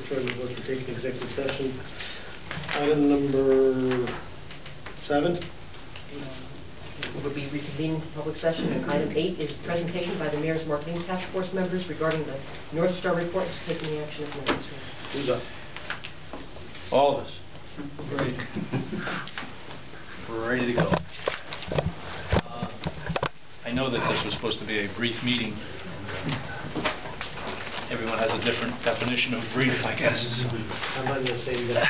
Chairman of the board to take an executive session. Item number 7. Will be reconvened to public session. And item 8 is presentation by the Mayor's Marketing Task Force members regarding the North Star report and taking the action if necessary. Who's up? All of us. Great. We're ready to go. I know that this was supposed to be a brief meeting. Everyone has a different definition of brief, I guess. I'm not going to say that.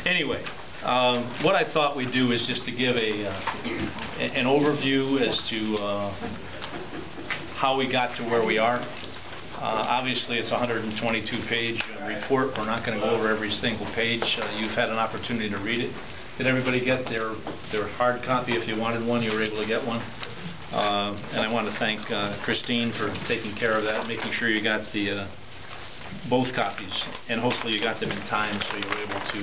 Anyway, what I thought we'd do is just to give an overview as to how we got to where we are. Obviously, it's a 122-page report. We're not going to go over every single page. You've had an opportunity to read it. Did everybody get their hard copy? If you wanted one, you were able to get one. And I want to thank Christine for taking care of that, making sure you got the both copies, and hopefully you got them in time so you were able to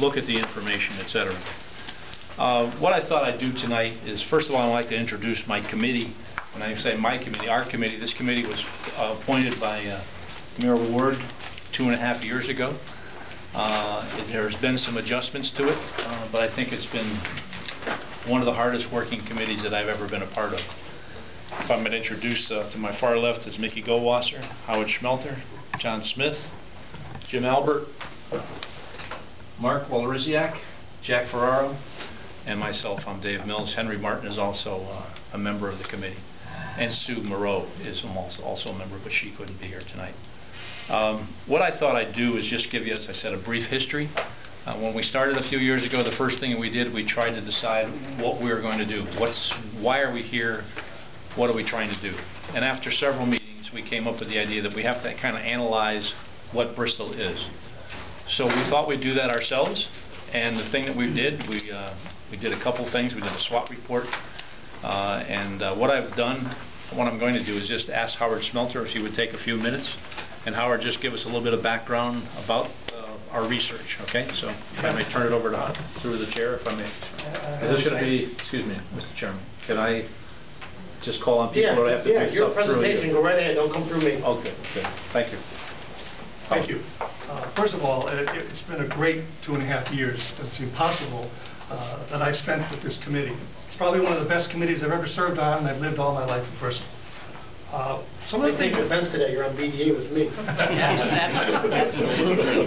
look at the information, etc. What I thought I'd do tonight is, first of all, I'd like to introduce my committee. When I say my committee, our committee, this committee was appointed by Mayor Ward 2.5 years ago. There's been some adjustments to it, but I think it's been one of the hardest working committees that I've ever been a part of. If I'm going to introduce to my far left is Mickey Goldwasser, Howard Schmelter, John Smith, Jim Albert, Mark Waleriziak, Jack Ferraro, and myself. I'm Dave Mills. Henry Martin is also a member of the committee. And Sue Moreau is also a member, but she couldn't be here tonight. What I thought I'd do is just give you, as I said, a brief history. When we started a few years ago, the first thing we did, we tried to decide what we were going to do. Why are we here? What are we trying to do? And after several meetings, we came up with the idea that we have to kind of analyze what Bristol is. So we thought we'd do that ourselves. And the thing that we did a couple things. We did a SWOT report. What I've done, what I'm going to do is just ask Howard Schmelter if he would take a few minutes. And Howard, just give us a little bit of background about our research, okay? So if I may turn it over to through the chair, if I may. Is this going to be, excuse me, Mr. Chairman, can I just call on people, or do I have to do your stuff through you? presentation, go right ahead, don't come through me. Okay, thank you. Thank you. First of all, it's been a great 2.5 years. It's impossible that I've spent with this committee. It's probably one of the best committees I've ever served on, and I've lived all my life in Bristol. Some of the things defense today, you're on BDA with me. Absolutely.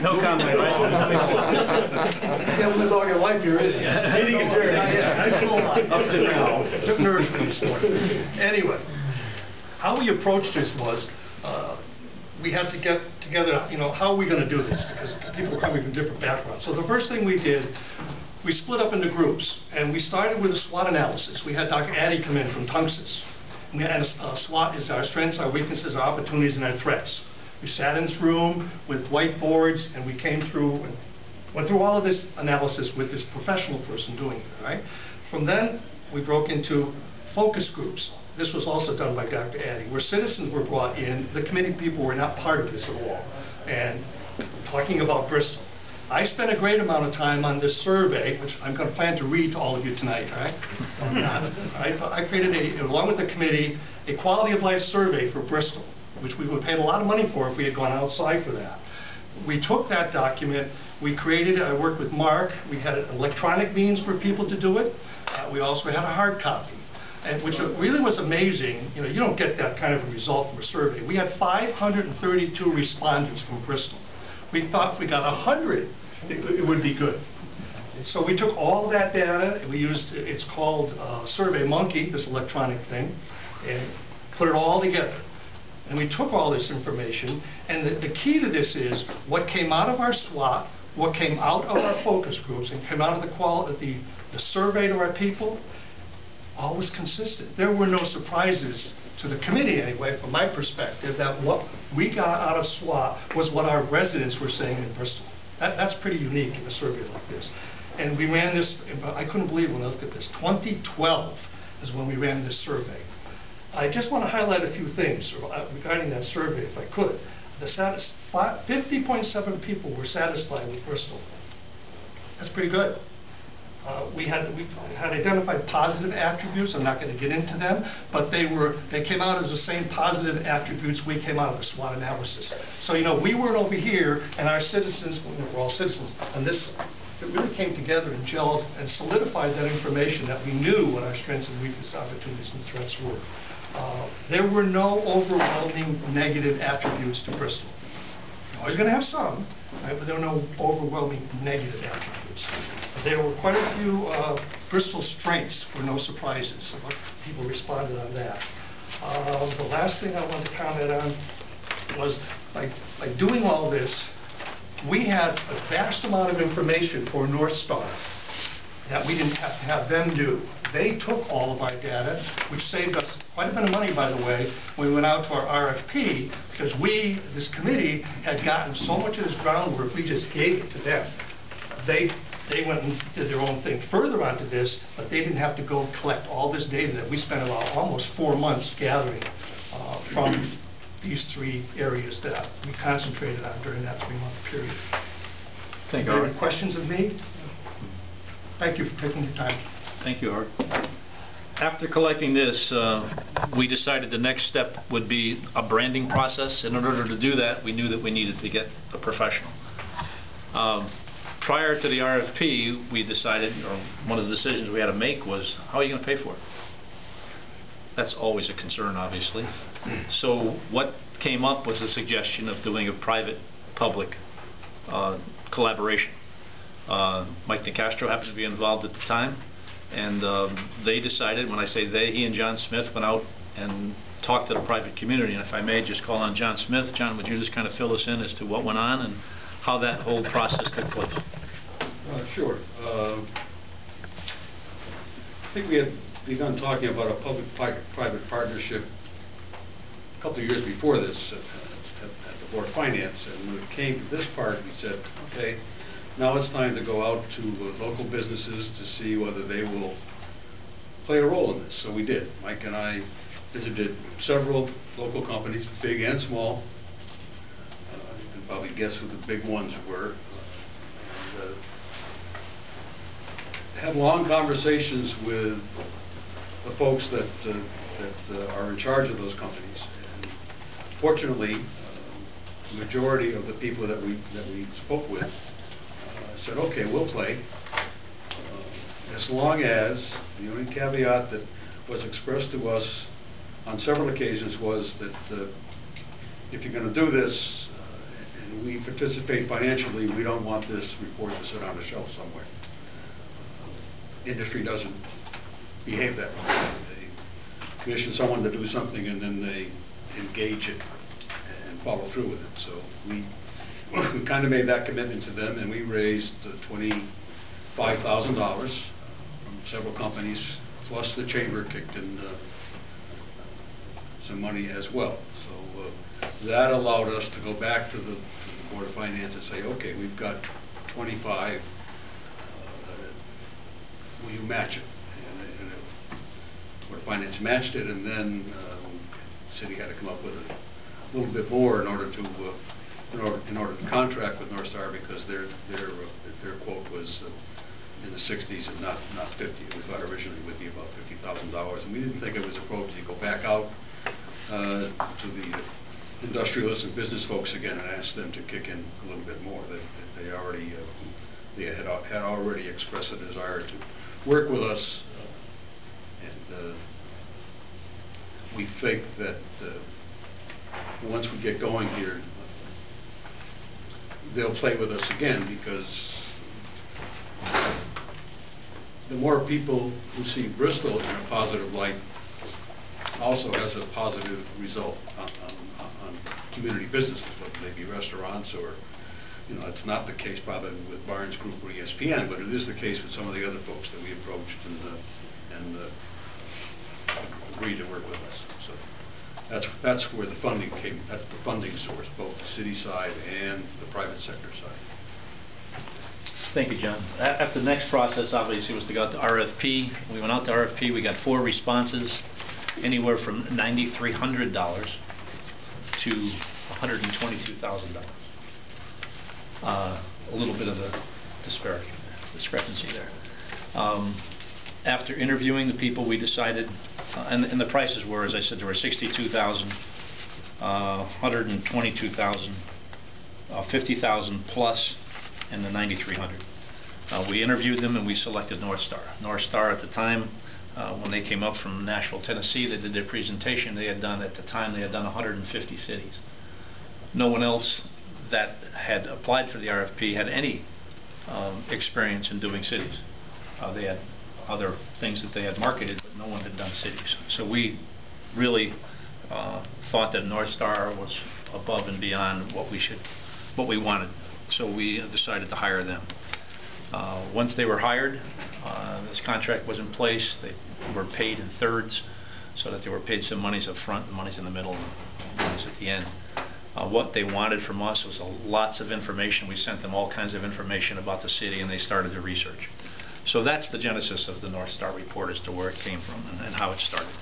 No comment, right? You haven't lived all your life, you're in. Meeting adjourned. Up to now. Took nourishment this morning. Anyway, how we approached this was we had to get together, how are we going to do this? Because people are coming from different backgrounds. So the first thing we did, we split up into groups, and we started with a SWOT analysis. We had Dr. Addy come in from Tunxus. We had a SWOT is our strengths, our weaknesses, our opportunities, and our threats. We sat in this room with whiteboards, and we came through and went through all of this analysis with this professional person doing it. All right? From then, we broke into focus groups. This was also done by Dr. Addy, where citizens were brought in. The committee people were not part of this at all. And talking about Bristol. I spent a great amount of time on this survey, which I'm going to plan to read to all of you tonight, all right? All right, but I created, along with the committee, a quality of life survey for Bristol, which we would have paid a lot of money for if we had gone outside for that. We took that document, we created it, I worked with Mark, we had electronic means for people to do it, we also had a hard copy. And which really was amazing. You don't get that kind of a result from a survey. We had 532 respondents from Bristol. We thought if we got 100, it would be good. So we took all that data, we used, it's called Survey Monkey, this electronic thing, and put it all together. And we took all this information, and the key to this is what came out of our SWOT, what came out of our focus groups, and came out of the survey to our people, all was consistent. There were no surprises to the committee anyway, from my perspective, that what we got out of SWOT was what our residents were saying in Bristol. That's pretty unique in a survey like this. And we ran this, I couldn't believe when I looked at this, 2012 is when we ran this survey. I just want to highlight a few things regarding that survey, if I could. 50.7 people were satisfied with Bristol. That's pretty good. We had identified positive attributes. I'm not going to get into them, but they came out as the same positive attributes we came out of the SWOT analysis. So, you know, we weren't over here, and our citizens, we're all citizens, and this, it really came together and gelled and solidified that information that we knew what our strengths and weaknesses, opportunities, and threats were. There were no overwhelming negative attributes to Bristol. You're always going to have some, right, but there were no overwhelming negative attributes. There were quite a few Bristol strengths, were no surprises. People responded on that. The last thing I wanted to comment on was by doing all this, we had a vast amount of information for North Star that we didn't have to have them do. They took all of our data, which saved us quite a bit of money, by the way, when we went out to our RFP, because we, this committee, had gotten so much of this groundwork, we just gave it to them. They went and did their own thing further onto this, but they didn't have to go collect all this data that we spent about almost 4 months gathering from these 3 areas that we concentrated on during that 3-month period. Thank you, Any Art. questions of me? Thank you for taking the time. Thank you, Art. After collecting this, we decided the next step would be a branding process. In order to do that, we knew that we needed to get a professional. Prior to the RFP, we decided, or one of the decisions we had to make was, how are you going to pay for it? That's always a concern, obviously. So what came up was a suggestion of doing a private-public collaboration. Mike DeCastro happens to be involved at the time, and they decided, when I say they, he and John Smith went out and talked to the private community. And if I may just call on John Smith. John, would you just kind of fill us in as to what went on and how that whole process took place? Sure. I think we had begun talking about a public-private partnership a couple of years before this at the Board of Finance, and when it came to this part, we said, okay, now it's time to go out to local businesses to see whether they will play a role in this. So we did. Mike and I visited several local companies, big and small. You can probably guess who the big ones were. And, had long conversations with the folks that are in charge of those companies. And fortunately, the majority of the people that we spoke with said, okay, we'll play, as long as, the only caveat that was expressed to us on several occasions was that if you're going to do this and we participate financially, we don't want this report to sit on a shelf somewhere. Industry doesn't behave that way. They commission someone to do something and then they engage it and follow through with it. So we kind of made that commitment to them, and we raised $25,000 from several companies, plus the chamber kicked in some money as well. So that allowed us to go back to the Board of Finance and say, okay, we've got 25. Will you match it? And the Board of Finance matched it, and then the city had to come up with a little bit more in order to contract with North Star, because their quote was in the 60s and not 50. We thought originally it would be about $50,000, and we didn't think it was appropriate to go back out to the industrialists and business folks again and ask them to kick in a little bit more. They had already expressed a desire to work with us, and we think that once we get going here, they'll play with us again, because the more people who see Bristol in a positive light also has a positive result on community businesses, whether they be restaurants or, you know, it's not the case probably with Barnes Group or ESPN, but it is the case with some of the other folks that we approached and agreed to work with us. So that's where the funding came. That's the funding source, both the city side and the private sector side. Thank you, John. After the next process, obviously, was to go out to RFP. We went out to RFP. We got 4 responses, anywhere from $9,300 to $122,000. A little bit of a discrepancy there. After interviewing the people, we decided, and the prices were, as I said, there were 62,000, 122,000, 50,000 plus, and the 9,300. We interviewed them and we selected North Star. North Star at the time, when they came up from Nashville, Tennessee, they did their presentation. They had done, at the time, they had done 150 cities. No one else that had applied for the RFP had any experience in doing cities. They had other things that they had marketed, but no one had done cities. So we really thought that North Star was above and beyond what we wanted. So we decided to hire them. Once they were hired, this contract was in place. They were paid in thirds, so that they were paid some monies up front and monies in the middle and monies at the end. What they wanted from us was lots of information. We sent them all kinds of information about the city, and they started to research. So that's the genesis of the North Star report, as to where it came from and how it started.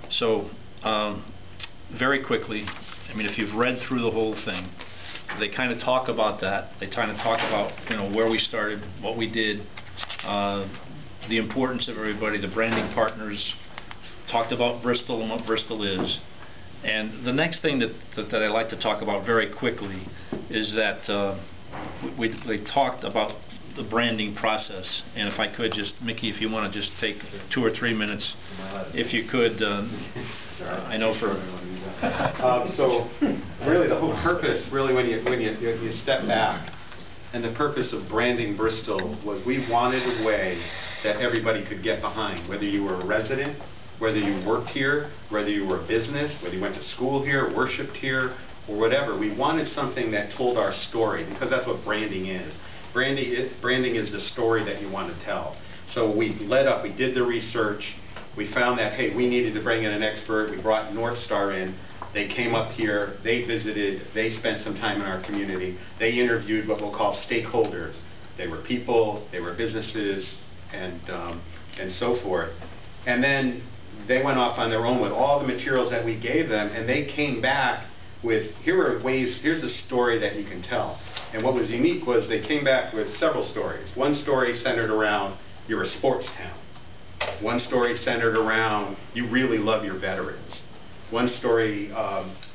So very quickly, I mean, if you've read through the whole thing, they kind of talk about that. They kind of talk about, you know, where we started, what we did, the importance of everybody, the branding partners, talked about Bristol and what Bristol is. And the next thing that I like to talk about very quickly is that they talked about the branding process. And if I could just, Mickey, if you want to just take 2 or 3 minutes, if you could, I know for... So really the whole purpose, really when you step back, and the purpose of branding Bristol was we wanted a way that everybody could get behind, whether you were a resident, whether you worked here, whether you were a business, whether you went to school here, worshipped here, or whatever. We wanted something that told our story, because that's what branding is. Branding is the story that you want to tell. So we led up, we did the research, we found that, hey, we needed to bring in an expert. We brought North Star in. They came up here, they visited, they spent some time in our community. They interviewed what we'll call stakeholders. They were people, they were businesses, and so forth. And then they went off on their own with all the materials that we gave them, and they came back with, here's a story that you can tell. And what was unique was they came back with several stories. One story centered around, you're a sports town. One story centered around, you really love your veterans. One story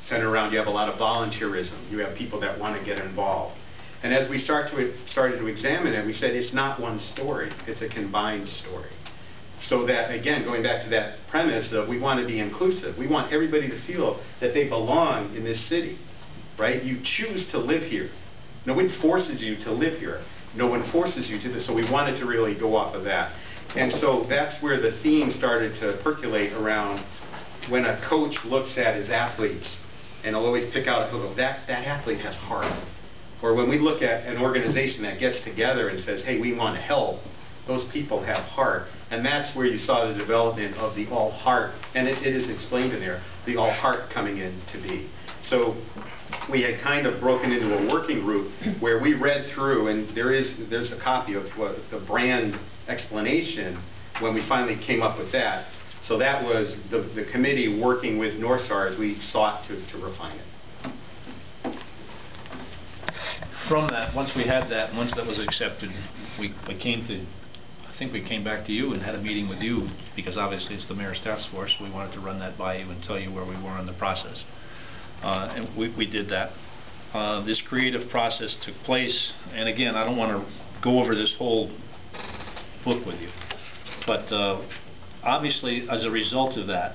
centered around, you have a lot of volunteerism. You have people that want to get involved. And as we started to examine it, we said it's not one story, it's a combined story. So that, again, going back to that premise of we want to be inclusive. We want everybody to feel that they belong in this city, right? You choose to live here. No one forces you to live here. No one forces you to this. So we wanted to really go off of that. And so that's where the theme started to percolate around when a coach looks at his athletes, and he'll always pick out, he'll go, that athlete has heart. Or when we look at an organization that gets together and says, hey, we want to help, those people have heart. And that's where you saw the development of the all heart, and it is explained in there, the all heart coming in to be. So we had kind of broken into a working group where we read through, and there's a copy of the brand explanation when we finally came up with that. So that was the committee working with North Star as we sought to refine it. From that, once we had that, once that was accepted, we came to, I think we came back to you and had a meeting with you, because obviously it's the Mayor's Task Force. We wanted to run that by you and tell you where we were in the process. And we did that. This creative process took place, and again, I don't want to go over this whole book with you, but obviously as a result of that,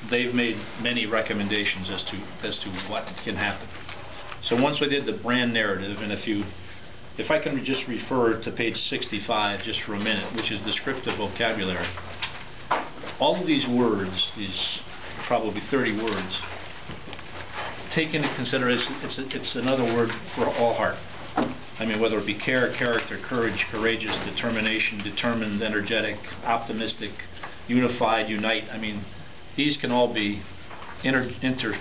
they've made many recommendations as to what can happen. So once we did the brand narrative, and if I can just refer to page 65 just for a minute, which is descriptive vocabulary, all of these words, these probably 30 words, take into consideration, it's another word for all heart. I mean, whether it be care, character, courage, courageous, determination, determined, energetic, optimistic, unified, unite. I mean, these can all be intertwined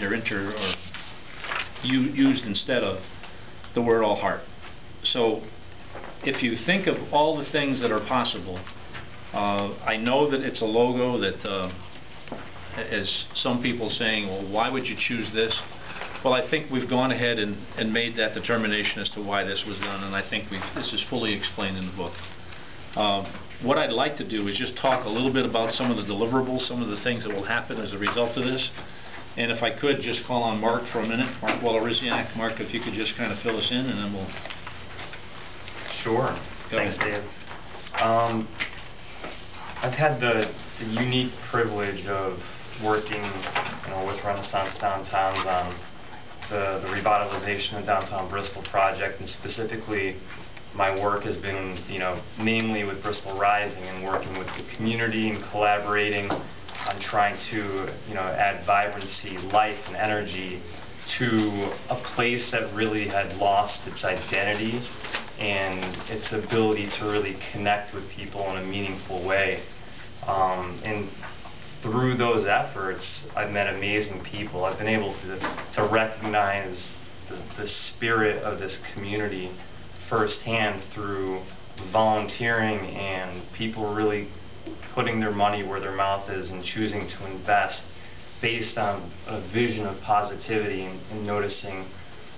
or used instead of the word all heart. So if you think of all the things that are possible, I know that it's a logo that, as some people saying, well, why would you choose this? Well, I think we've gone ahead and made that determination as to why this was done, and I think this is fully explained in the book. What I'd like to do is just talk a little bit about some of the deliverables, some of the things that will happen as a result of this. And if I could, just call on Mark for a minute. Mark Waloriziak. Mark, if you could just kind of fill us in, and then we'll... Sure. Thanks, Dave. I've had the unique privilege of working, with Renaissance Downtowns on the revitalization of Downtown Bristol project, and specifically my work has been, mainly with Bristol Rising and working with the community and collaborating on trying to, add vibrancy, life, and energy to a place that really had lost its identity and its ability to really connect with people in a meaningful way. And through those efforts, I've met amazing people. I've been able to recognize the spirit of this community firsthand through volunteering and people really putting their money where their mouth is and choosing to invest based on a vision of positivity and noticing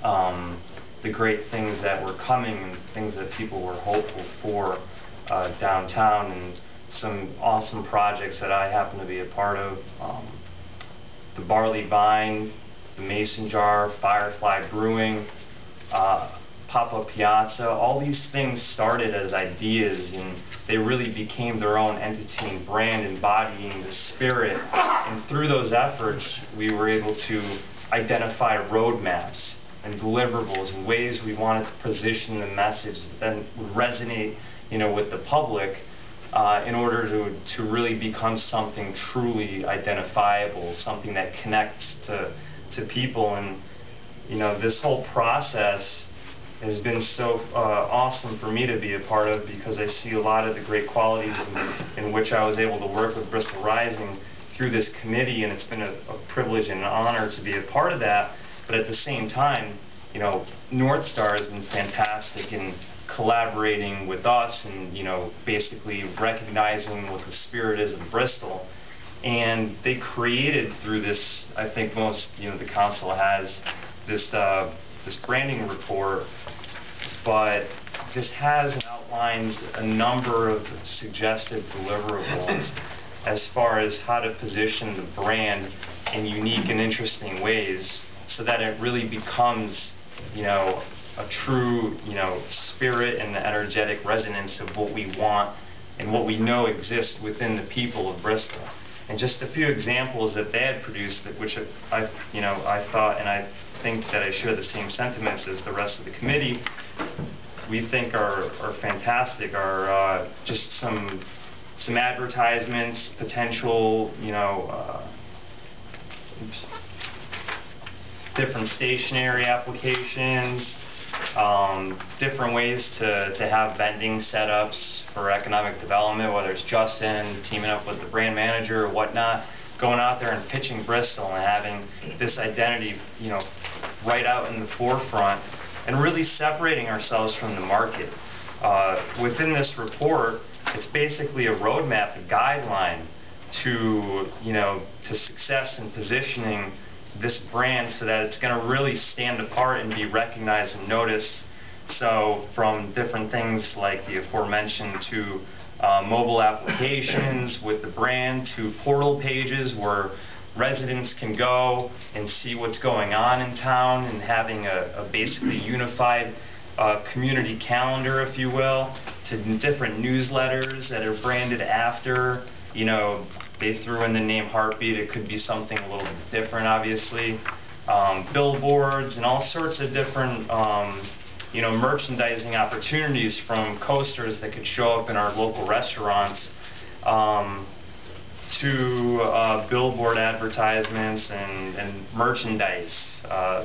the great things that were coming and things that people were hopeful for downtown, and some awesome projects that I happen to be a part of. The Barley Vine, the Mason Jar, Firefly Brewing, Pop-Up Piazza, all these things started as ideas and they really became their own entity and brand, embodying the spirit. And through those efforts, we were able to identify roadmaps and deliverables and ways we wanted to position the message that then would resonate, with the public in order to really become something truly identifiable, something that connects to people. And, this whole process has been so awesome for me to be a part of, because I see a lot of the great qualities in which I was able to work with Bristol Rising through this committee, and it's been a privilege and an honor to be a part of that. But at the same time, North Star has been fantastic in collaborating with us and, basically recognizing what the spirit is of Bristol. And they created through this, I think most, the council has this branding report, but this has and outlines a number of suggested deliverables as far as how to position the brand in unique and interesting ways so that it really becomes, a true, spirit and the energetic resonance of what we want and what we know exists within the people of Bristol. And just a few examples that they had produced, which I thought, and I think that I share the same sentiments as the rest of the committee, we think are fantastic, are just some advertisements, potential, different stationery applications, different ways to have vending setups for economic development, whether it's Justin teaming up with the brand manager or whatnot, going out there and pitching Bristol and having this identity, right out in the forefront and really separating ourselves from the market. Within this report, it's basically a roadmap, a guideline to, to success in positioning this brand so that it's going to really stand apart and be recognized and noticed. So from different things like the aforementioned to mobile applications with the brand, to portal pages where residents can go and see what's going on in town, and having a basically unified community calendar, if you will, to different newsletters that are branded after, they threw in the name Heartbeat. It could be something a little bit different, obviously. Billboards and all sorts of different, merchandising opportunities, from coasters that could show up in our local restaurants to billboard advertisements and merchandise,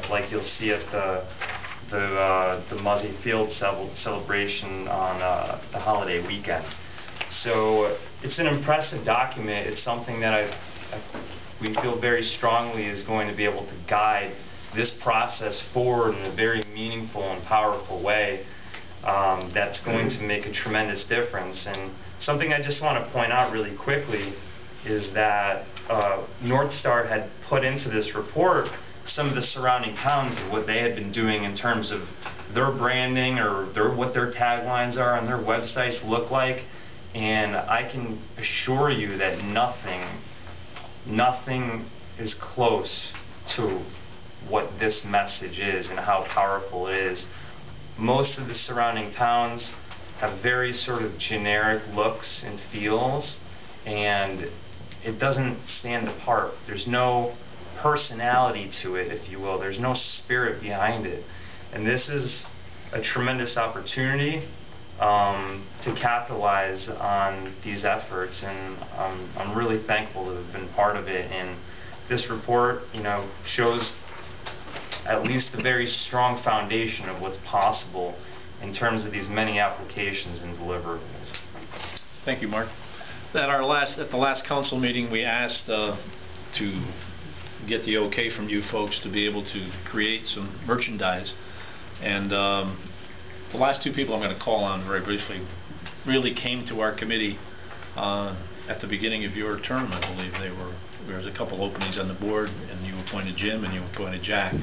like you'll see at the Muzzy Field celebration on the holiday weekend. So it's an impressive document. It's something that we feel very strongly is going to be able to guide this process forward in a very meaningful and powerful way that's going to make a tremendous difference. And something I just want to point out really quickly is that North Star had put into this report some of the surrounding towns, what they had been doing in terms of their branding or what their taglines are on their websites look like. And I can assure you that nothing is close to what this message is and how powerful it is. Most of the surrounding towns have very sort of generic looks and feels, and it doesn't stand apart. There's no personality to it, if you will. There's no spirit behind it. And this is a tremendous opportunity to capitalize on these efforts, and I'm really thankful to have been part of it. And this report, shows at least a very strong foundation of what's possible in terms of these many applications and deliverables. Thank you, Mark. At the last council meeting, we asked to get the okay from you folks to be able to create some merchandise, and the last two people I'm going to call on very briefly really came to our committee at the beginning of your term, I believe. There was a couple openings on the board, and you appointed Jim and you appointed Jack.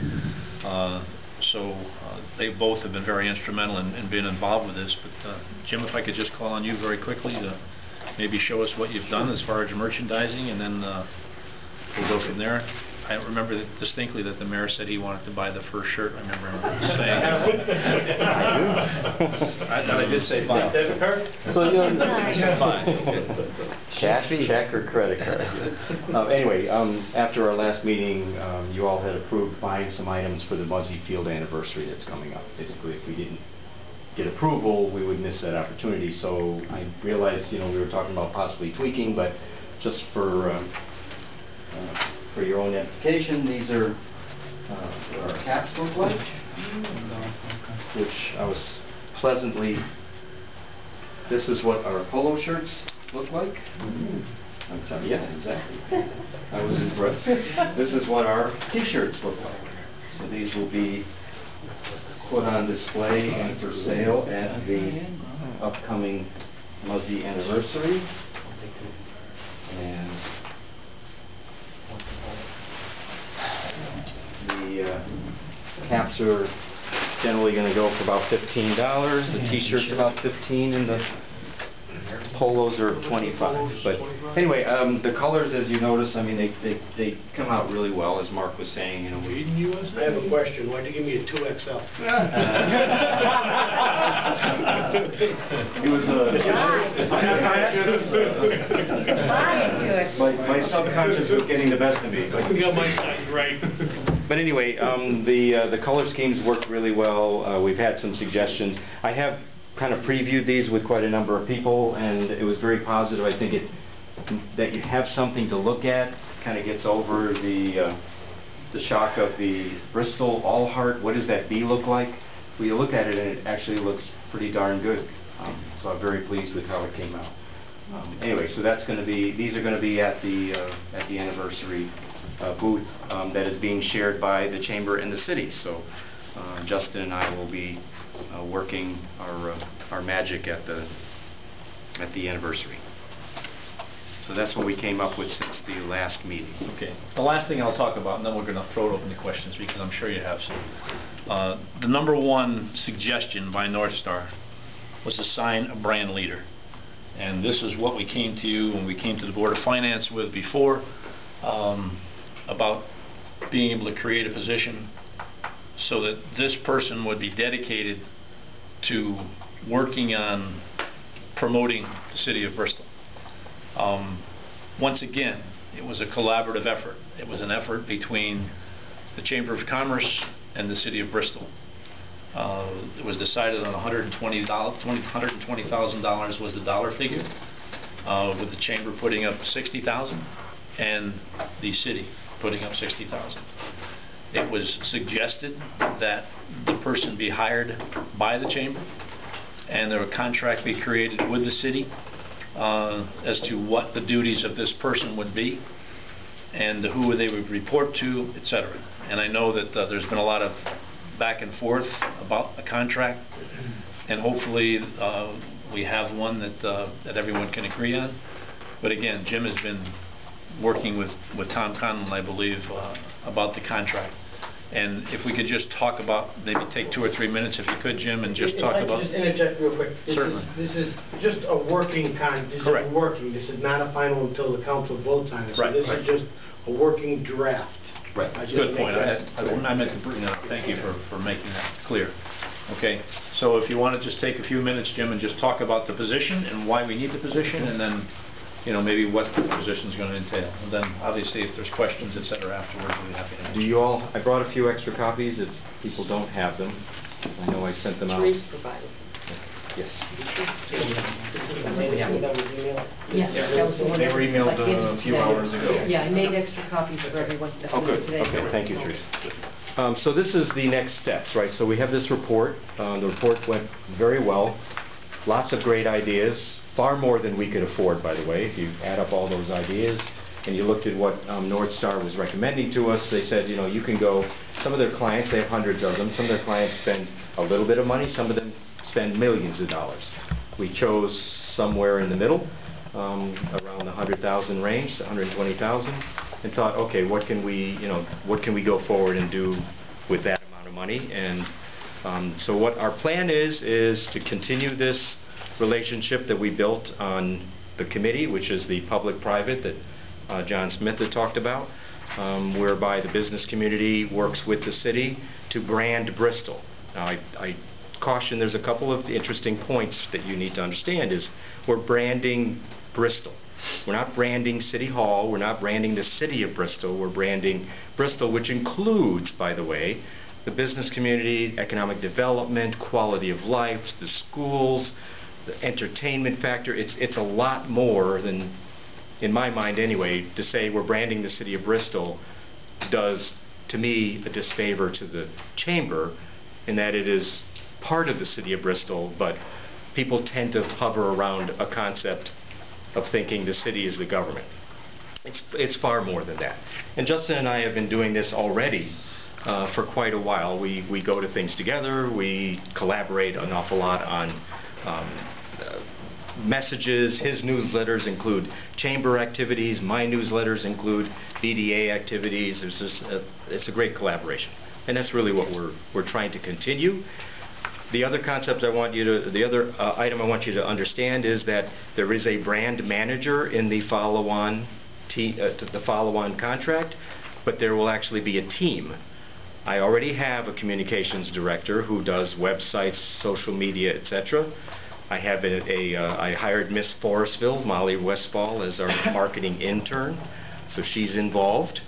They both have been very instrumental in being involved with this. But Jim, if I could just call on you very quickly to maybe show us what you've done as far as merchandising, and then we'll go from there. I remember distinctly that the mayor said he wanted to buy the first shirt. I remember him saying. I did say buy. So cash, check, or credit card? Anyway, after our last meeting, you all had approved buying some items for the Muzzy Field anniversary that's coming up. Basically, if we didn't get approval, we would miss that opportunity. So I realized, we were talking about possibly tweaking, but just for your own edification, these are what our caps look like, which I was pleasantly. This is what our polo shirts look like. I'm sorry, yeah, exactly. I was impressed. This is what our T-shirts look like. So these will be put on display and for sale at the upcoming Muzzy anniversary. And the caps are generally going to go for about $15. The T-shirts about $15, and the polos are $25. But anyway, the colors, as you notice, I mean, they come out really well, as Mark was saying. I have a question. Why'd you give me a 2XL? It was my subconscious was getting the best of me. You got my size right. But anyway, the color schemes worked really well. We've had some suggestions. I have kind of previewed these with quite a number of people, and it was very positive. I think that you have something to look at. Kind of gets over the shock of the Bristol All Heart. What does that B look like? Well, you look at it, and it actually looks pretty darn good. So I'm very pleased with how it came out. Anyway, so that's going to be. These are going to be at the anniversary booth that is being shared by the chamber and the city. So Justin and I will be working our magic at the anniversary. So that's what we came up with since the last meeting. Okay. The last thing I'll talk about, and then we're going to throw it open to questions because I'm sure you have some. The number one suggestion by North Star was to assign a brand leader. And this is what we came to you and we came to the Board of Finance with before, about being able to create a position so that this person would be dedicated to working on promoting the city of Bristol. Once again, it was a collaborative effort. It was an effort between the Chamber of Commerce and the city of Bristol. It was decided on $120,000 was the dollar figure, with the chamber putting up $60,000 and the city putting up $60,000. It was suggested that the person be hired by the chamber and a contract be created with the city as to what the duties of this person would be and who they would report to, etc. And I know that there's been a lot of back and forth about a contract, and hopefully we have one that everyone can agree on. But again, Jim has been working with Tom Conlon, I believe, about the contract. And if we could just talk about, maybe take 2 or 3 minutes, if you could, Jim, and just talk about... If I could just interject real quick. Certainly. This is just a working Correct. This is not a final until the council votes on it. Right. So this is just a working draft. Right. Good point. I meant to bring that up. Thank you for making that clear. Okay, so if you want to just take a few minutes, Jim, and just talk about the position and why we need the position, and then, maybe what the position's going to entail. And then, obviously, if there's questions, et cetera, afterwards, we'll be happy to answer. Do you all, I brought a few extra copies if people don't have them. I know I sent them out. Therese provided. Yes. This is the main one that was emailed. Yes, that was the one. They were emailed a few hours ago. Yeah, I made extra copies for everyone Oh, good. today. Okay, thank you, Teresa. So this is the next steps, right? So we have this report. The report went very well. Lots of great ideas, far more than we could afford, by the way. If you add up all those ideas and you looked at what North Star was recommending to us, they said, you can go, some of their clients, they have hundreds of them, some of their clients spend a little bit of money, some of them spend millions of dollars. We chose somewhere in the middle, around the 100,000 range, 120,000, and thought, okay, what can we go forward and do with that amount of money? And so what our plan is to continue this relationship that we built on the committee, which is the public-private that John Smith had talked about, whereby the business community works with the city to brand Bristol. Now, I caution, there's a couple of interesting points that you need to understand is we're branding Bristol. We're not branding City Hall, we're not branding the city of Bristol, we're branding Bristol, which includes, by the way, the business community, economic development, quality of life, the schools, the entertainment factor. It's a lot more than, in my mind anyway, to say we're branding the city of Bristol does, to me, a disfavor to the chamber in that it is part of the city of Bristol, but people tend to hover around a concept of thinking the city is the government. It's far more than that. And Justin and I have been doing this already for quite a while. We go to things together, we collaborate an awful lot on messages. His newsletters include chamber activities, my newsletters include BDA activities. It's a great collaboration. And that's really what we're trying to continue. The other concept I want you to, the other item I want you to understand is that there is a brand manager in the follow-on contract, but there will actually be a team. I already have a communications director who does websites, social media, etc. I have I hired Miss Forestville, Molly Westfall, as our marketing intern, so she's involved.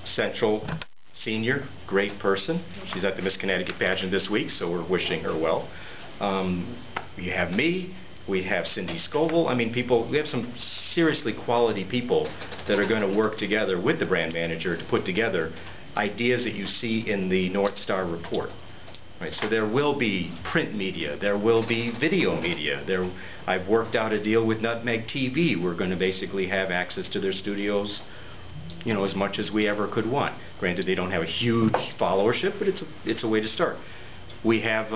Central Senior, great person. She's at the Miss Connecticut pageant this week, so we're wishing her well. We have me. We have Cindy Scoville. I mean, we have some seriously quality people that are going to work together with the brand manager to put together ideas that you see in the North Star report. Right, so there will be print media, there will be video media. I've worked out a deal with Nutmeg TV. We're going to basically have access to their studios, as much as we ever could want. Granted, they don't have a huge followership, but it's a way to start. We have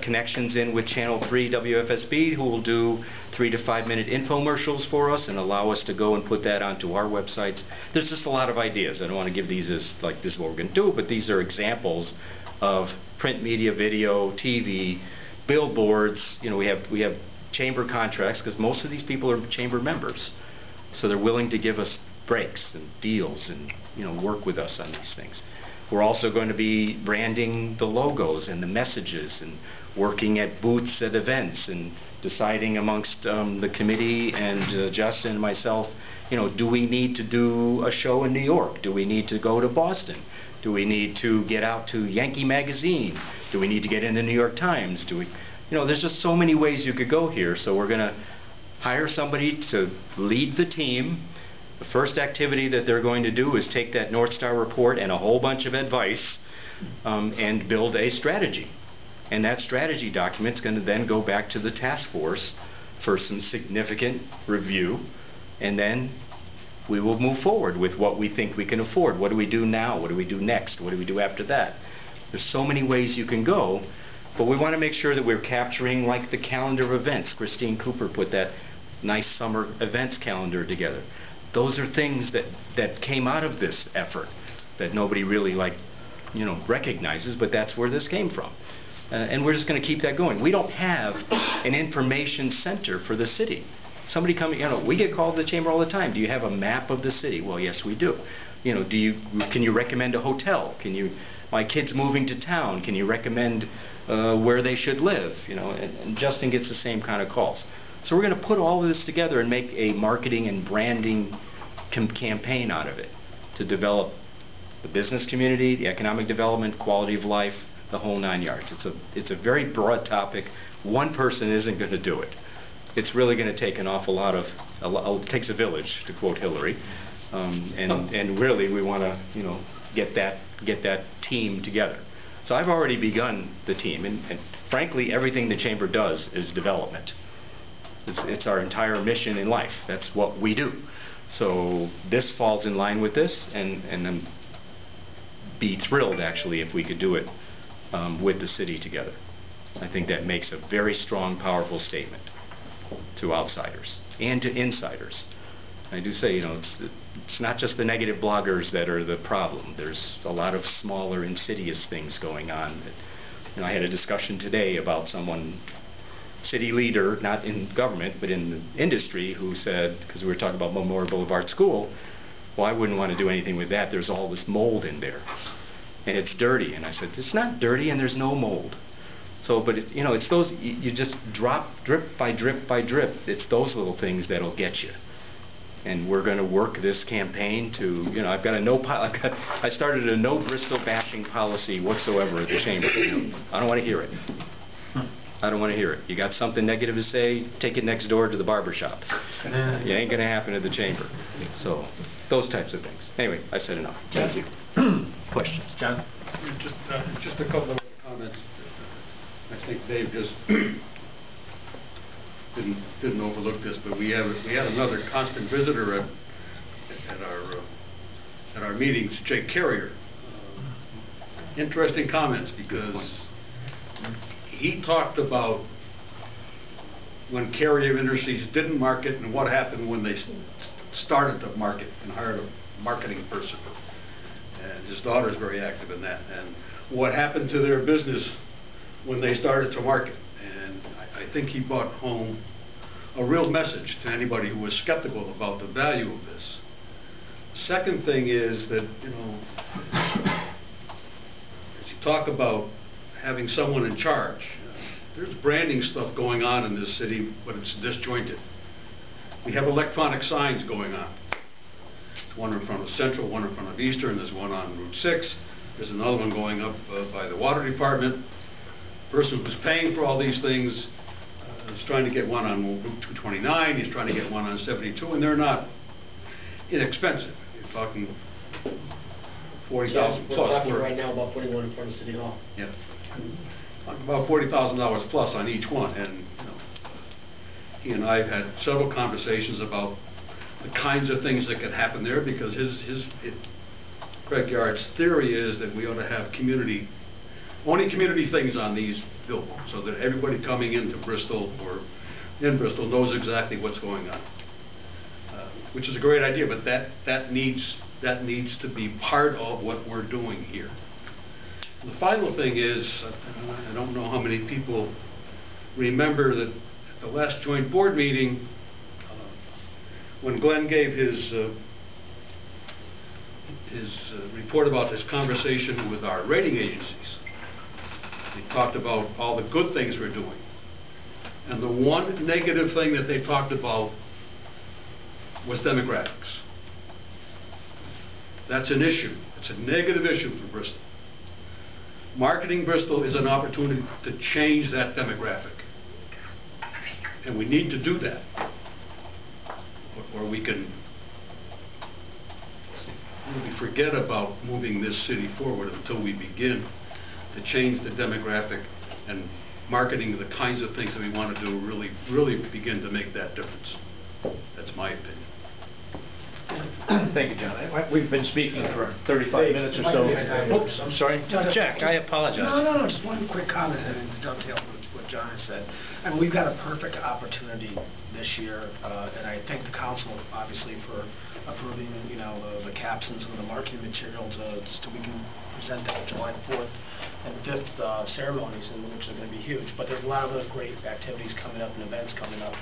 connections in with Channel 3 WFSB, who will do 3 to 5 minute infomercials for us and allow us to go and put that onto our websites. There's just a lot of ideas. I don't want to give these as like this is what we're going to do, but these are examples of print media, video, TV, billboards. We have chamber contracts because most of these people are chamber members, so they're willing to give us breaks and deals and work with us on these things. We're also going to be branding the logos and the messages and working at booths at events and deciding amongst the committee and Justin and myself, do we need to do a show in New York? Do we need to go to Boston? Do we need to get out to Yankee Magazine? Do we need to get in the New York Times? There's just so many ways you could go here. So we're going to hire somebody to lead the team. The first activity that they're going to do is take that North Star report and a whole bunch of advice and build a strategy. And that strategy document is going to then go back to the task force for some significant review, and then we will move forward with what we think we can afford. What do we do now? What do we do next? What do we do after that? There's so many ways you can go, but we want to make sure that we're capturing like the calendar of events. Christine Cooper put that nice summer events calendar together. Those are things that came out of this effort that nobody really recognizes, but that's where this came from. And we're just going to keep that going. We don't have an information center for the city. Somebody coming, we get called to the chamber all the time. Do you have a map of the city? Well, yes, we do. Can you recommend a hotel? My kid's moving to town. Can you recommend where they should live? And Justin gets the same kind of calls. So we're going to put all of this together and make a marketing and branding campaign out of it to develop the business community, the economic development, quality of life, the whole 9 yards. It's a very broad topic. One person isn't going to do it. It's really going to take an awful lot of, it takes a village, to quote Hillary, and really we want to, get that team together. So I've already begun the team, and frankly, everything the chamber does is development. It's our entire mission in life. That's what we do. So this falls in line with this, and I'm be thrilled actually if we could do it with the city together. I think that makes a very strong, powerful statement to outsiders and to insiders. I do say, it's not just the negative bloggers that are the problem. There's a lot of smaller, insidious things going on. I had a discussion today about someone, city leader, not in government, but in the industry, who said, because we were talking about Memorial Boulevard School, well, I wouldn't want to do anything with that. There's all this mold in there, and it's dirty. And I said, it's not dirty, and there's no mold. So, but it's those, you just drop drip by drip by drip. It's those little things that'll get you. And we're going to work this campaign to, I've got I started a no Bristol bashing policy whatsoever at the chamber. I don't want to hear it. I don't want to hear it. You got something negative to say, take it next door to the barber shop. It ain't going to happen at the chamber. So, those types of things. Anyway, I've said enough. Thank you. Questions? John? Just a couple of comments. I think Dave just didn't overlook this, but we had another constant visitor at our meetings, Jake Carrier. Interesting comments, because he talked about when Carrier Industries didn't market and what happened when they started to market and hired a marketing person. And his daughter is very active in that. And what happened to their business when they started to market. And I think he brought home a real message to anybody who was skeptical about the value of this. Second thing is that, as you talk about having someone in charge, there's branding stuff going on in this city, but it's disjointed. We have electronic signs going on. There's one in front of Central, one in front of Eastern, there's one on Route 6, there's another one going up by the water department. The person who's paying for all these things is trying to get one on Route 229, he's trying to get one on 72, and they're not inexpensive. You're talking 40,000 plus. We're talking right now about putting one in front of City Hall. Yeah. About $40,000 plus on each one, and he and I have had several conversations about the kinds of things that could happen there, because Craig Yard's theory is that we ought to have only community things on these billboards, so that everybody coming into Bristol or in Bristol knows exactly what's going on, which is a great idea, but that needs to be part of what we're doing here. The final thing is, I don't know how many people remember that at the last joint board meeting, when Glenn gave his report about his conversation with our rating agencies, he talked about all the good things we're doing. And the one negative thing that they talked about was demographics. That's an issue. It's a negative issue for Bristol. Marketing Bristol is an opportunity to change that demographic. And we need to do that. Or we can really forget about moving this city forward until we begin to change the demographic and marketing the kinds of things that we want to do really begin to make that difference. That's my opinion. Thank you, John. We've been speaking for 35 minutes or so. Oops, I'm sorry. Jack, I apologize. No, just one quick comment and to dovetail with what John has said. I mean, we've got a perfect opportunity this year, and I thank the council, obviously, for approving, the caps and some of the marketing materials, so we can present that July 4th and 5th ceremonies, which are going to be huge. But there's a lot of other great activities coming up and events coming up,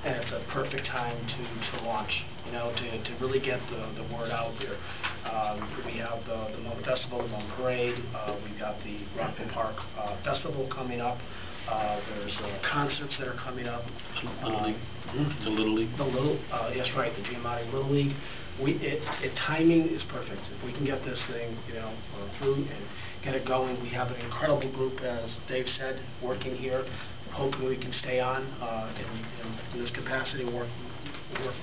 and it's a perfect time to launch, to really get the word out there. We have the Moon Festival, the Moon Parade, we've got the Rockland Park Festival coming up, there's concerts that are coming up. The Little League. Yes, right, the Giamatti Little League. Timing is perfect. If we can get this thing, through and get it going, we have an incredible group, as Dave said, working here, hoping we can stay on in this capacity, work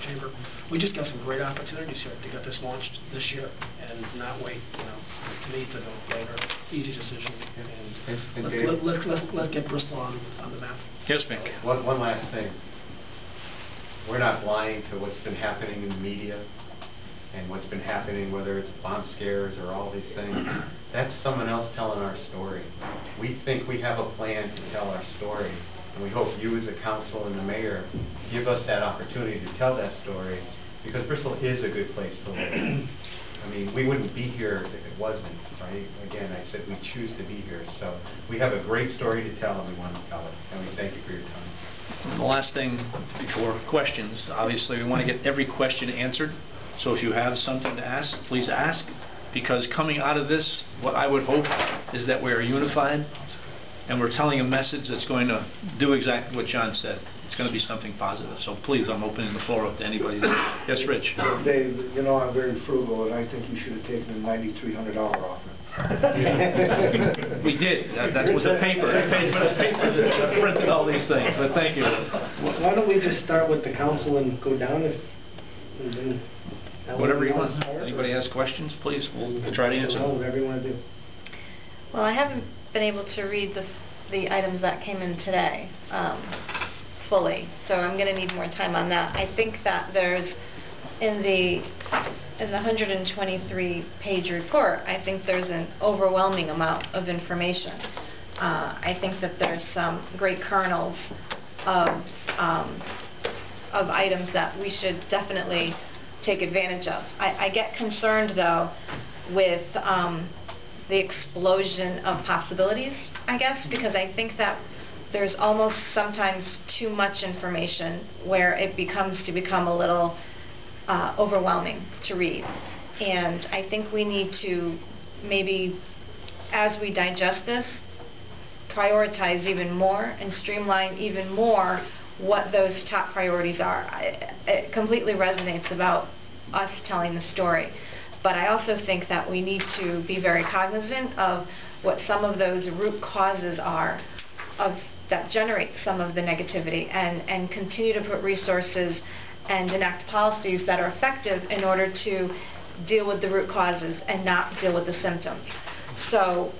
chamber. We just got some great opportunities here to get this launched this year and not wait. To me, it's a no-brainer, easy decision, and let's get Bristol on the map. Yes, Mick. One last thing. We're not blind to what's been happening in the media and what's been happening, whether it's bomb scares or all these things. That's someone else telling our story. We think we have a plan to tell our story, and we hope you as a council and the mayor give us that opportunity to tell that story, because Bristol is a good place to live. I mean, we wouldn't be here if it wasn't, right? Again, I said we choose to be here. So we have a great story to tell, and we want to tell it. And we thank you for your time. And the last thing before questions, obviously we want to get every question answered. So if you have something to ask, please ask. Because coming out of this, what I would hope is that we are unified and we're telling a message that's going to do exactly what John said. It's going to be something positive. So please, I'm opening the floor up to anybody. Yes, Rich. Dave, I'm very frugal, and I think you should have taken the $9,300 offer. Yeah. We did. That was a paper. I paid for the paper that printed all these things. But thank you. Why don't we just start with the council and go down and then... Whatever you want. Anybody has questions, please, we'll try to answer. Whatever you want to do. Well, I haven't been able to read the items that came in today fully, so I'm going to need more time on that. I think that there's, in the 123-page report, I think there's an overwhelming amount of information. I think that there's some great kernels of items that we should definitely take advantage of. I get concerned, though, with the explosion of possibilities, I guess, because I think that there's almost sometimes too much information where it become a little overwhelming to read. And I think we need to maybe, as we digest this, prioritize even more and streamline even more what those top priorities are. It completely resonates about us telling the story. But I also think that we need to be very cognizant of what some of those root causes are that generate some of the negativity, and continue to put resources and enact policies that are effective in order to deal with the root causes and not deal with the symptoms. So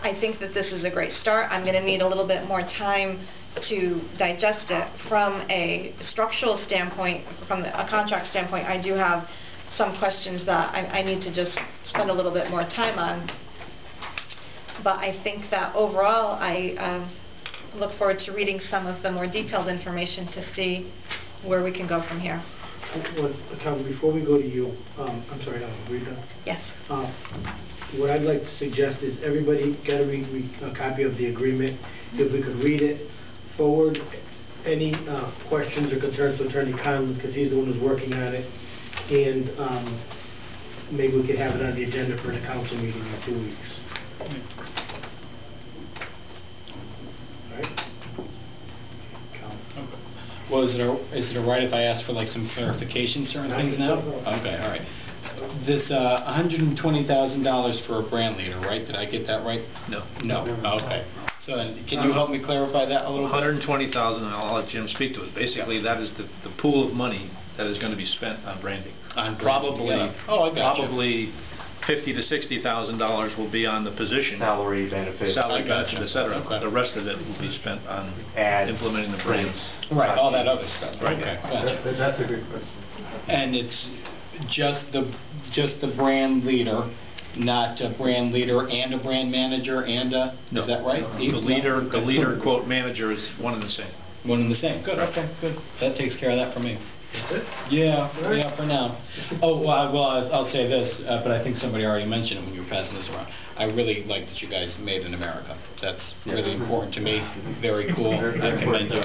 I think that this is a great start. I'm going to need a little bit more time to digest it. From a structural standpoint, from a contract standpoint, I do have some questions that I need to just spend a little bit more time on. But I think that overall, I look forward to reading some of the more detailed information to see where we can go from here. Well, before we go to you, I'm sorry, were you done? Yes. What I'd like to suggest is everybody get a copy of the agreement. If we could read it, forward any questions or concerns to Attorney Conlon, because he's the one who's working on it, and maybe we could have it on the agenda for the council meeting in 2 weeks. All right? Well, is it all right if I ask for like some clarification certain things now? Okay, all right. This $120,000 for a brand leader, right? Did I get that right? No. No. Okay. So then, can you help me clarify that a little bit? $120,000, and I'll let Jim speak to it. Basically, that is the pool of money that is going to be spent on branding. Probably, yeah. Oh, I got probably $50,000 to $60,000 will be on the position. Salary, benefits. Et cetera. Okay. The rest of it will be spent on Ads, implementing the brands. Right, all that other stuff. Right. Okay, gotcha. That's a good question. And it's just the brand leader, not a brand leader and a brand manager and a, No. is that right? The leader, quote, manager is one and the same. One and the same. Good, okay, good. That takes care of that for me. Yeah, yeah, for now. Oh, well, I'll say this, but I think somebody already mentioned it when you were passing this around. I really like that you guys made in America. That's really important to me. Very cool. I commend you.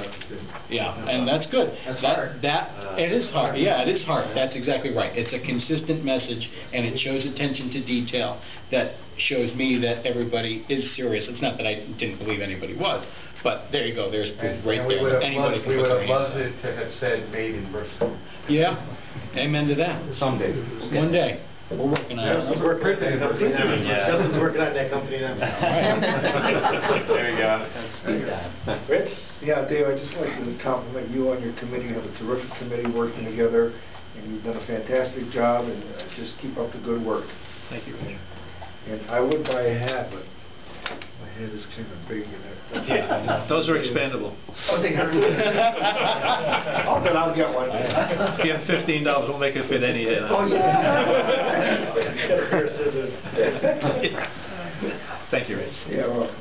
Yeah, and that's good. It is hard. Yeah, it is hard. That's exactly right. It's a consistent message, and it shows attention to detail that shows me that everybody is serious. It's not that I didn't believe anybody was, but there you go. There's proof right there. Anybody can put their hands on it. to have said made in Bristol. Yeah, amen to that. Someday. One day. We're working on it. We're printing it. Justin's working on that company now. There you go. Rich? Yeah, Dave, I'd just like to compliment you on your committee. You have a terrific committee working together, and you've done a fantastic job, and just keep up the good work. Thank you, Rich. And I would buy a hat, but my head is kind of big in it. Yeah, those are expandable. Oh, they are? Oh, then I'll get one. If you have $15, we'll make it fit any head. Oh, yeah. Got a pair of scissors. Thank you, Rich. Yeah, welcome.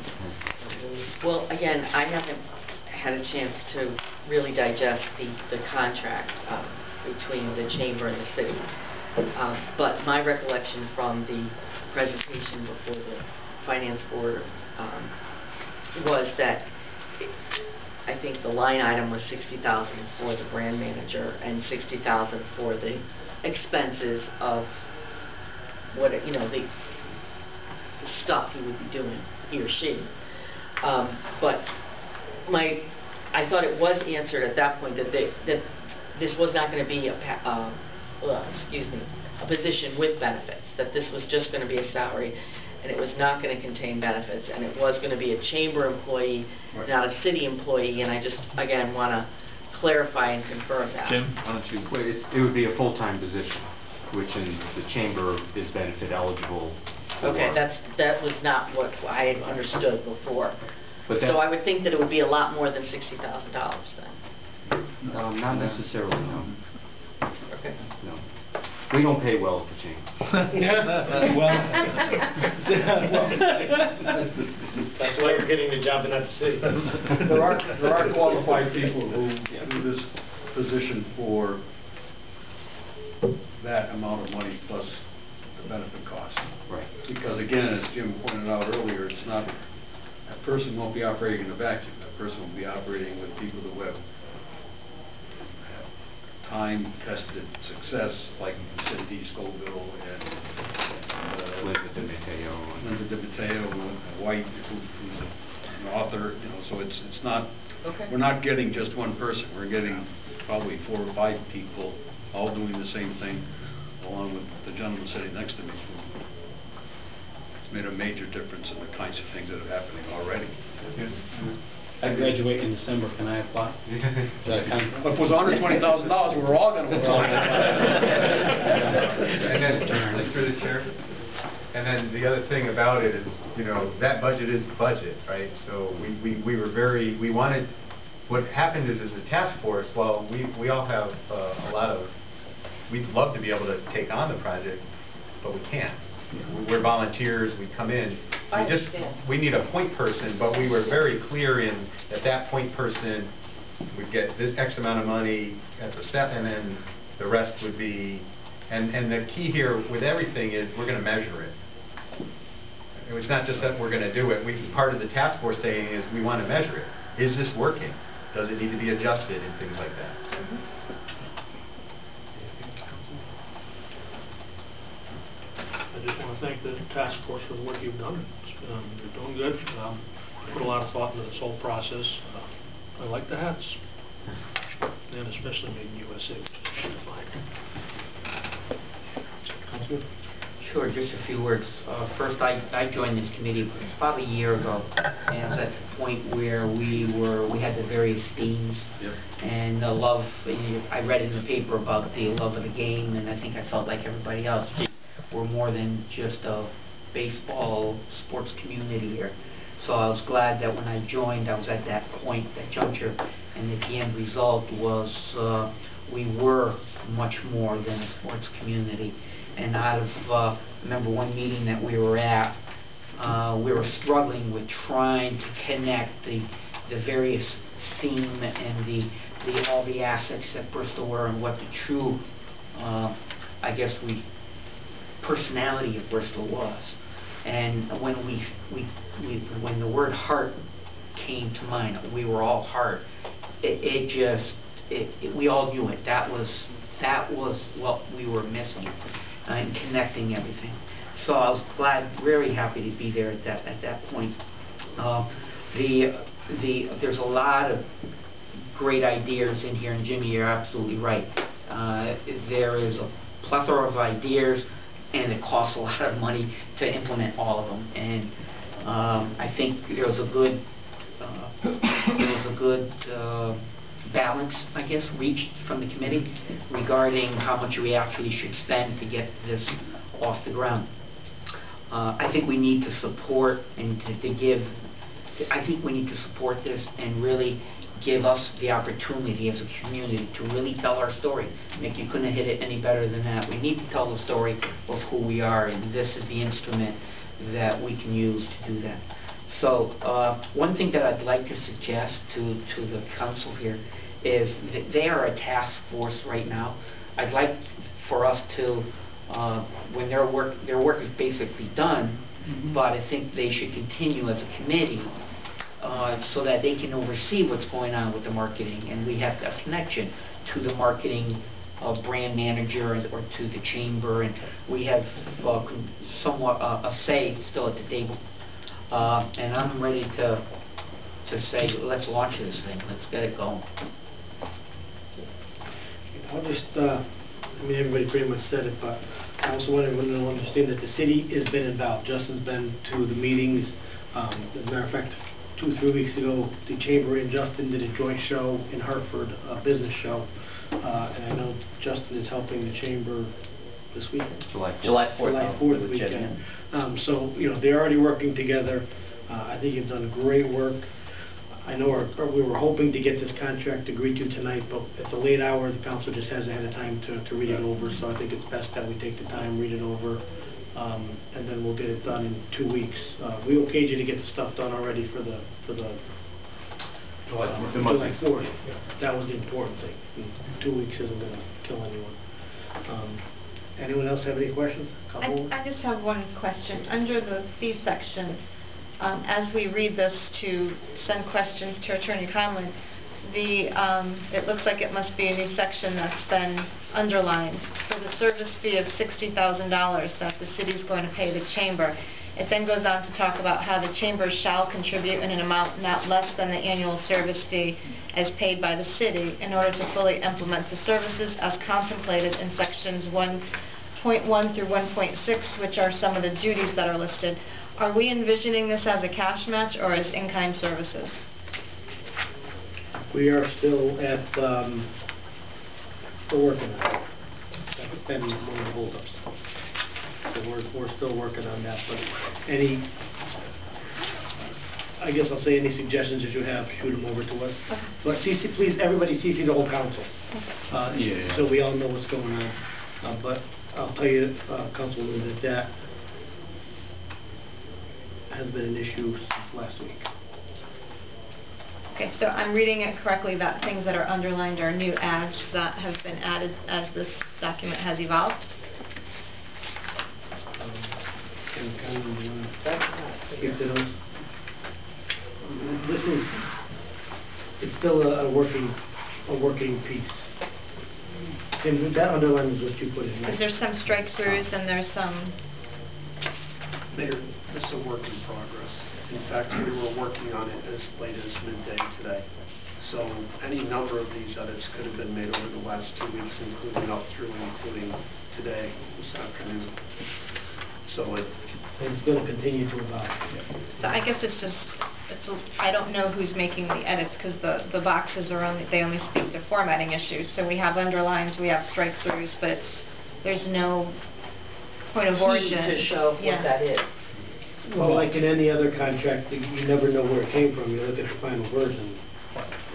Well, again, I haven't had a chance to really digest the contract between the chamber and the city. But my recollection from the presentation before the finance board was that I think the line item was $60,000 for the brand manager and $60,000 for the expenses of what the stuff he would be doing, he or she. But I thought it was answered at that point that this was not going to be a position with benefits, that this was just going to be a salary, and it was not going to contain benefits, and it was going to be a chamber employee, not a city employee, and I just, again, want to clarify and confirm that. Jim, why don't you? Well, it would be a full-time position, which in the chamber is benefit eligible. Okay, that was not what I had understood before. But so I would think that it would be a lot more than $60,000 then. Not necessarily, no. Okay. No. We don't pay well at the chamber. That's why you're getting the job and not the city. There are qualified people who do this position for that amount of money plus the benefit cost. Right. Because again, as Jim pointed out earlier, it's not, that person won't be operating in a vacuum. That person will be operating with people who have time-tested success, like Cindy Scoville and Linda DiMatteo, White, who's an author. So it's not. Okay. We're not getting just one person. We're getting probably 4 or 5 people all doing the same thing, along with the gentleman sitting next to me. It's made a major difference in the kinds of things that are happening already. I graduate in December. Can I apply? Is that kind of... If it was $120,000, we were all going to apply. And then, just through the chair, and then the other thing about it is, that budget is the budget, right? So we were we wanted, what happened is as a task force, well, we all have a lot of, we'd love to be able to take on the project, but we can't. We're volunteers, we come in. We need a point person, but we were very clear in that point person would get this X amount of money at the set, and then the rest would be, and the key here with everything is we're going to measure it. It's not just that we're going to do it. Part of the task force saying is we want to measure it. Is this working? Does it need to be adjusted and things like that? I just want to thank the task force for the work you've done. You're doing good. Put a lot of thought into this whole process. I like the hats, and especially made in USA, which is fine. Thank you. Sure, just a few words. First, I joined this committee about a year ago, and it was at the point where we had the various themes, and the love. I read in the paper about the love of the game, and I think I felt like everybody else. We're more than just a baseball sports community here. So I was glad that when I joined, I was at that point, that juncture, and the end result was we were much more than a sports community. And out of, remember one meeting that we were at, we were struggling with trying to connect the various theme and all the assets that Bristol were and what the true, I guess personality of Bristol was. And when when the word heart came to mind, we were all heart. We all knew it. That was what we were missing in connecting everything. So I was very happy to be there at that point. There's a lot of great ideas in here, and Jimmy, you're absolutely right. There is a plethora of ideas, and it costs a lot of money to implement all of them. And I think there was a good balance, I guess, reached from the committee regarding how much we actually should spend to get this off the ground. I think we need to support and I think we need to support this and really give us the opportunity as a community to really tell our story. Nick, you couldn't have hit it any better than that. We need to tell the story of who we are, and this is the instrument that we can use to do that. So one thing that I'd like to suggest to the council here is that they are a task force right now. I'd like for us to, when their work is basically done, but I think they should continue as a committee so that they can oversee what's going on with the marketing, and we have a connection to the marketing brand manager or to the chamber, and we have somewhat a say still at the table. And I'm ready to say, let's launch this thing, let's get it going. I'll just, I mean, everybody pretty much said it, but I also want everyone to understand that the city has been involved. Justin's been to the meetings. As a matter of fact, 2 or 3 weeks ago, the Chamber and Justin did a joint show in Hartford, a business show. And I know Justin is helping the Chamber this weekend. July 4th weekend. So, you know, they're already working together. I think you've done great work. I know we were hoping to get this contract agreed to tonight, but it's a late hour. The council just hasn't had the time to read it over, so I think it's best that we take the time, read it over, and then we'll get it done in 2 weeks. We okayed you to get the stuff done already for the July 4th. That was the important thing. 2 weeks isn't going to kill anyone. Anyone else have any questions? I just have one question. Under the fee section, as we read this to send questions to Attorney Conlon, it looks like it must be a new section that's been underlined for the service fee of $60,000 that the city is going to pay the chamber. It then goes on to talk about how the chamber shall contribute in an amount not less than the annual service fee as paid by the city in order to fully implement the services as contemplated in sections 1.1 through 1.6, which are some of the duties that are listed. Are we envisioning this as a cash match or as in-kind services? We are still at, we're working on it. That's been one of the holdups. So we're still working on that, but I guess I'll say any suggestions that you have, shoot them over to us. Okay. But CC, please, everybody CC the whole council. So we all know what's going on. But I'll tell you, Councilwoman, that has been an issue since last week. Okay, so I'm reading it correctly that things that are underlined are new adds that have been added as this document has evolved? That's not clear. It's still a working piece. And that underline is what you put in. Because there's some strike throughs and there's some... Mayor, this is a work in progress. In fact, we were working on it as late as midday today. So any number of these edits could have been made over the last 2 weeks, including up through and including today, this afternoon. So it's going to continue to evolve. So I guess I don't know who's making the edits because the boxes are they only speak to formatting issues. So we have underlines, we have strike throughs, but there's no point of origin to show what that is. Well, like in any other contract, you never know where it came from. You look at the final version.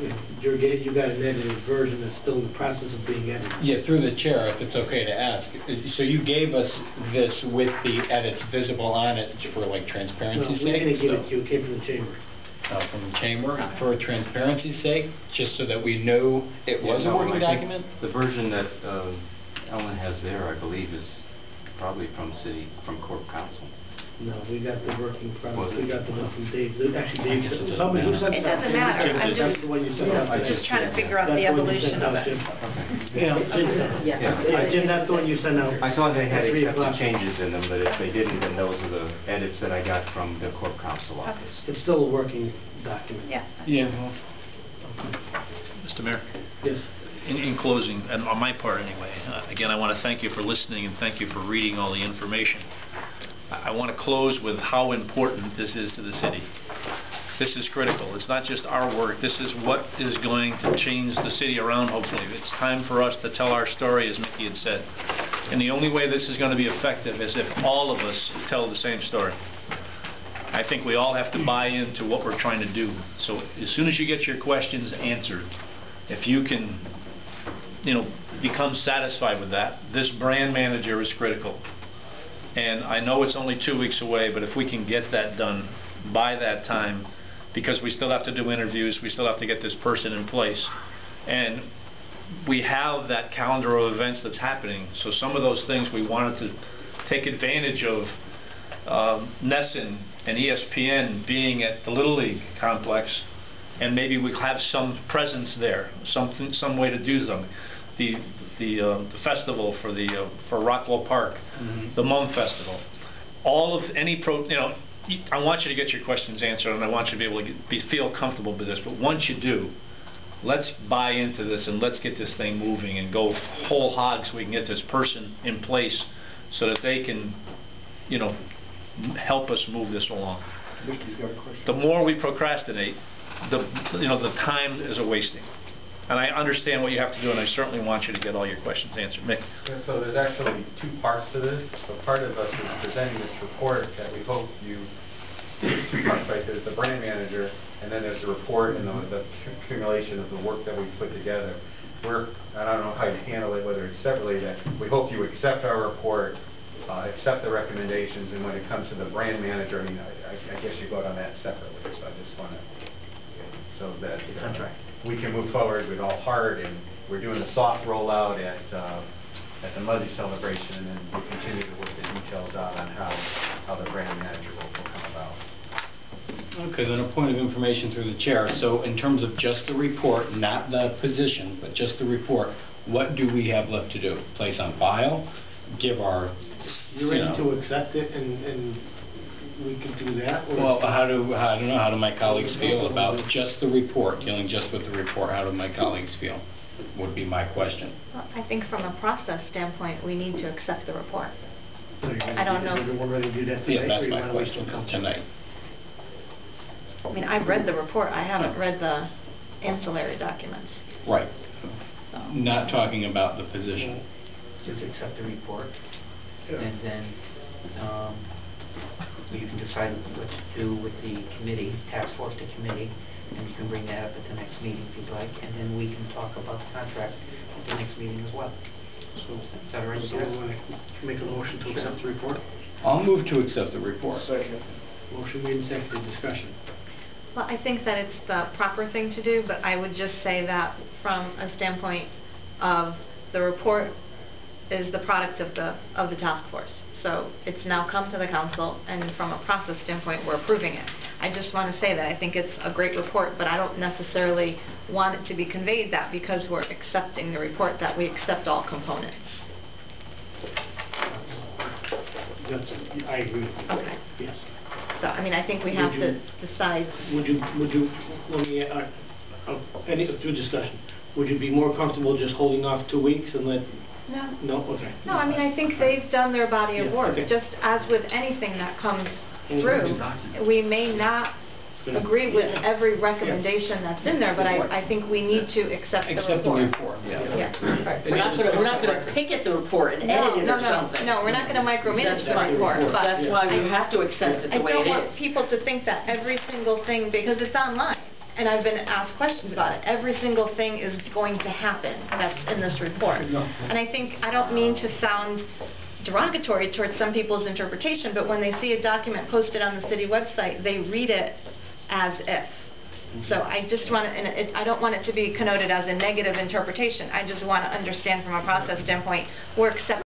you got an edited version that's still in the process of being edited. Yeah, through the chair, if it's okay to ask. So you gave us this with the edits visible on it for like No, transparency's we sake? didn't give it So- to you, it came from the chamber. From the chamber, for transparency's sake, just so that we know it was Yeah, a no, working I think document? The version that Ellen has there, I believe, is probably from Corp Council. No, we got the working Was product, it? we got the one from Dave. Actually, Dave, It tell me who sent It that? doesn't matter. I'm That's just, the one you sent out. I'm just trying to figure out That's the one you evolution sent of out, it. Jim. Yeah. Jim, that's the one you sent out. I thought they had at 3 accepted o'clock. changes in them, but if they didn't, then those are the edits that I got from the Corp Council office. It's still a working document. Yeah. Yeah. Mr. Mayor? Yes. In closing, and on my part anyway, again, I want to thank you for listening and thank you for reading all the information. I want to close with how important this is to the city. This is critical. It's not just our work. This is what is going to change the city around, hopefully. It's time for us to tell our story, as Mickey had said. And the only way this is going to be effective is if all of us tell the same story. I think we all have to buy into what we're trying to do. So as soon as you get your questions answered, if you can, become satisfied with that, this brand manager is critical. And I know it's only 2 weeks away, but if we can get that done by that time, because we still have to do interviews, we still have to get this person in place. And we have that calendar of events that's happening, so some of those things we wanted to take advantage of, Nesson and ESPN being at the Little League complex, and maybe we'll have some presence there, some way to do something. The festival for Rockwell Park, the Mum Festival, all of any I want you to get your questions answered, and I want you to be able to feel comfortable with this. But once you do, let's buy into this and let's get this thing moving and go whole hog so we can get this person in place so that they can, help us move this along. Mickey's got a question. The more we procrastinate, the time is a wasting. And I understand what you have to do, and I certainly want you to get all your questions answered. Mick? Yeah, so there's actually two parts to this. So part of us is presenting this report that we hope you, two parts, right? There's the brand manager, and then there's the report and the accumulation of the work that we put together. I don't know how you handle it, whether it's separately, that we hope you accept our report, accept the recommendations, and when it comes to the brand manager, I guess you vote on that separately. So I just want to, so that we can move forward with all heart, and we're doing a soft rollout at the Muzzy celebration, and then we'll continue to work the details out on how the brand manager will come about. Okay, then a point of information through the chair. So in terms of just the report, not the position, but just the report, what do we have left to do? Place on file? Give our... You ready to accept it and we could do that? Or Well, I don't know, how do my colleagues feel about just the report, dealing just with the report? How do my colleagues feel, would be my question. Well, I think from a process standpoint, we need to accept the report. So you're gonna I don't do- know. is everyone ready to do that tonight? Yeah, that's or you my wanna wait till question council? tonight. I mean, I've read the report, I haven't read the ancillary documents. Right. So. Not talking about the position. Just accept the report, Yeah. and then you can decide what to do with the committee, task force to committee, and you can bring that up at the next meeting if you'd like, and then we can talk about the contract at the next meeting as well. So, Is that all right with so you? we want to make a motion to accept the report? I'll move to accept the report. Second. Motion made and seconded, discussion. Well, I think that it's the proper thing to do, but I would just say that from a standpoint of the report is the product of the task force. So it's now come to the council, and from a process standpoint, we're approving it. I just want to say that I think it's a great report, but I don't necessarily want it to be conveyed that because we're accepting the report, that we accept all components. I agree with you. Okay. Yes. So, I mean, I think we have to decide. Would you, let me, through discussion, would you be more comfortable just holding off 2 weeks and let? No. No? Okay. No, I mean, I think they've done their body of Yeah, work. okay. Just as with anything that comes Mhm. through, we may not agree with every recommendation that's in there, but I think we need to accept the report. Accept the report, yeah. Yeah. We're not going to pick at the report and edit it or something. No, we're not going to micromanage the report, but That's why we have to accept it the way I don't it want is. people to think that every single thing, because it's online. and I've been asked questions about it. Every single thing is going to happen that's in this report. And I think, I don't mean to sound derogatory towards some people's interpretation, but when they see a document posted on the city website, they read it as if. So I just want to, and I don't want it to be connoted as a negative interpretation. I just want to understand from a process standpoint, we're accepting